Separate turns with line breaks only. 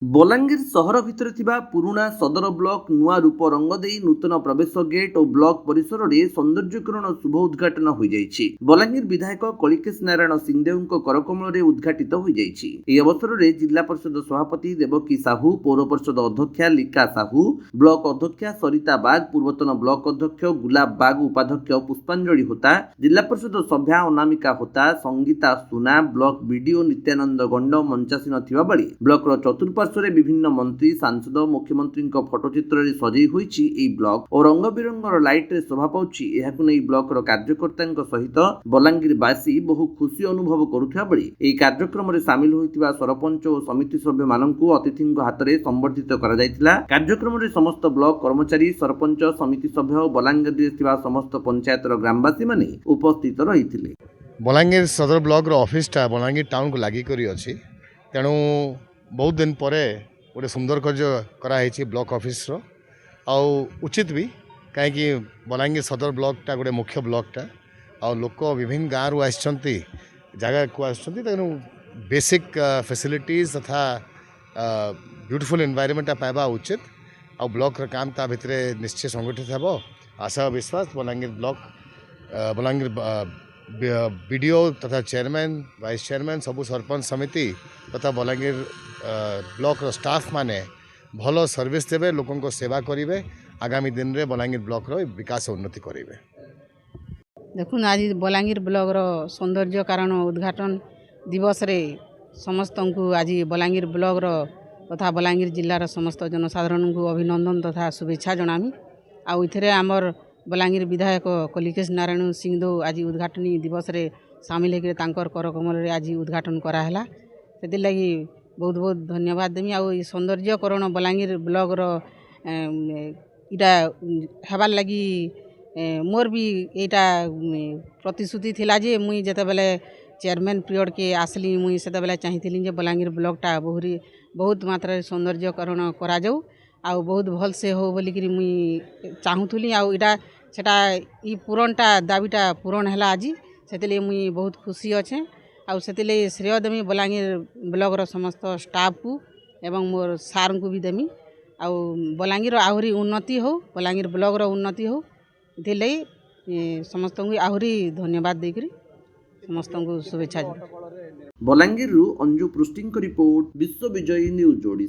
ବଲାଙ୍ଗୀର ସହର ଭିତରେ ଥିବା ପୁରୁଣା ସଦର ବ୍ଲକ ନୂଆ ରୂପ ରଙ୍ଗ ଦେଇ ନୂତନ ପ୍ରବେଶ ଗେଟ୍ ଓ ବ୍ଲକ ପରିସରରେ ସୌନ୍ଦର୍ଯ୍ୟକରଣ ଶୁଭ ଉଦ୍ଘାଟନ ହୋଇଯାଇଛି। ବଲାଙ୍ଗୀର ବିଧାୟକ କଳିକେଶ ନାରାୟଣ ସିଂଦେଓଙ୍କ କରକମଳରେ ଉଦ୍ଘାଟିତ ହୋଇଯାଇଛି। ଏହି ଅବସରରେ ଜିଲ୍ଲା ପରିଷଦ ସଭାପତି ଦେବକୀ ସାହୁ, ପୌର ପରିଷଦ ଅଧ୍ୟକ୍ଷା ଲିକା ସାହୁ, ବ୍ଲକ ଅଧ୍ୟକ୍ଷା ସରିତା ବାଗ, ପୂର୍ବତନ ବ୍ଲକ ଅଧ୍ୟକ୍ଷ ଗୁଲାବ ବାଗ, ଉପାଧ୍ୟକ୍ଷ ପୁଷ୍ପାଞ୍ଜଳି ହୋତା, ଜିଲ୍ଲା ପରିଷଦ ସଭ୍ୟା ଅନାମିକା ହୋତା, ସଙ୍ଗୀତା ସୁନା, ବ୍ଲକ ବିଡିଓ ନିତ୍ୟାନନ୍ଦ ଗଣ୍ଡ ମଞ୍ଚାସୀନ ଥିବା ବେଳେ ବ୍ଲକର ଚତୁଃପାର୍ଶ୍ୱ ବିଭିନ୍ନ ମନ୍ତ୍ରୀ, ସାଂସଦ, ମୁଖ୍ୟମନ୍ତ୍ରୀଙ୍କ ଫଟୋଚିତ୍ରରେ ସଜେଇ ହୋଇଛି ଏହି ବ୍ଲକ ଓ ରଙ୍ଗ ବିରଙ୍ଗର ଲାଇଟ୍ରେ ଶୋଭା ପାଉଛି। ଏହାକୁ ନେଇ ବ୍ଲକର କାର୍ଯ୍ୟକର୍ତ୍ତାଙ୍କ ସହିତ ବଲାଙ୍ଗୀରବାସୀ ବହୁ ଖୁସି ଅନୁଭବ କରୁଥିବା ବେଳେ ଏହି କାର୍ଯ୍ୟକ୍ରମରେ ସାମିଲ ହୋଇଥିବା ସରପଞ୍ଚ ଓ ସମିତି ସଭ୍ୟମାନଙ୍କୁ ଅତିଥିଙ୍କ ହାତରେ ସମ୍ବର୍ଦ୍ଧିତ କରାଯାଇଥିଲା। କାର୍ଯ୍ୟକ୍ରମରେ ସମସ୍ତ ବ୍ଲକ କର୍ମଚାରୀ, ସରପଞ୍ଚ, ସମିତି ସଭ୍ୟ ଓ ବଲାଙ୍ଗୀରରେ ଥିବା ସମସ୍ତ ପଞ୍ଚାୟତର ଗ୍ରାମବାସୀମାନେ ଉପସ୍ଥିତ ରହିଥିଲେ।
ବଲାଙ୍ଗୀର ସଦର ବ୍ଲକର ଅଫିସଟା ବଲାଙ୍ଗୀର ଟାଉନକୁ ଲାଗିକରି ଅଛି, ତେଣୁ बहुत दिन पर गोटे सुंदर कार्य कराई ब्लॉक ऑफिस आउ उचित भी कहीं बलांगीर सदर ब्लॉकटा गोटे मुख्य ब्लॉकटा आ लोक विभिन्न गाँव आसछंती जगह को आसछंती तेणु बेसिक फैसिलिटीज तथा ब्यूटीफुल एनवायरनमेंट पाइबा उचित आ ब्लॉक काम ता भितर निश्चय संगठित हेबो। आशा विश्वास बलांगीर ब्लॉक बलांगीर बीडीओ तथा चेयरमैन, वाइस चेयरमैन, सबू सरपंच समिति तथा बलांगीर ब्लॉक स्टाफ माने भल सर्विस देवे, लोकों को सेवा करेंगे, आगामी दिन रे बलांगीर ब्लॉक रो विकास उन्नति करेंगे।
देखुन आज बलांगीर ब्लॉक रो सौंदर्य कारण उद्घाटन दिवस रे समस्त को आज बलांगीर ब्लॉक रो तथा बलांगीर जिल्लार समस्त जनसाधारण को अभिनंदन तथा शुभेच्छा जनामी। आउ इथरे आमर बलांगीर विधायक कलिकेश नारायण सिंहदेव आज उद्घाटनी दिवस रे सामिल होकर तांकर करकमल रे आज उद्घाटन कराहला। से लगी बहुत बहुत धन्यवाद देमी। आउ सौंदर्यकरण बलांगीर ब्लॉक रो इटा हेबार लगी मोर भी एटा प्रतिश्रुति थिला जे मुई जते बेले चेयरमैन पीरियड के आसली मुई सेते बेले चाहिथिली जे बलांगीर ब्लॉकटा बहुत मात्रा सौंदर्यकरण करा जाऊ आउ बहुत भल से हो बोलिकी मुई चाहूली। आउ इटा सेटा ई पूरणटा दाबीटा पूरण है आज से मुई बहुत खुशी अच्छे। आउ से श्रेय देमी बलांगीर ब्लॉक रो समस्त स्टाफ को एवं मोर सार को भी देमी। आउ बलांगीर आहरी उन्नति हो, बलांगीर ब्लॉक रो उन्नति हो, इथिर समस्त को आहरी धन्यवाद देकरी समस्त को शुभेच्छा।
बलांगीर अंजु पृष्टि रिपोर्ट, विश्व विजयी न्यूज ओडिशा।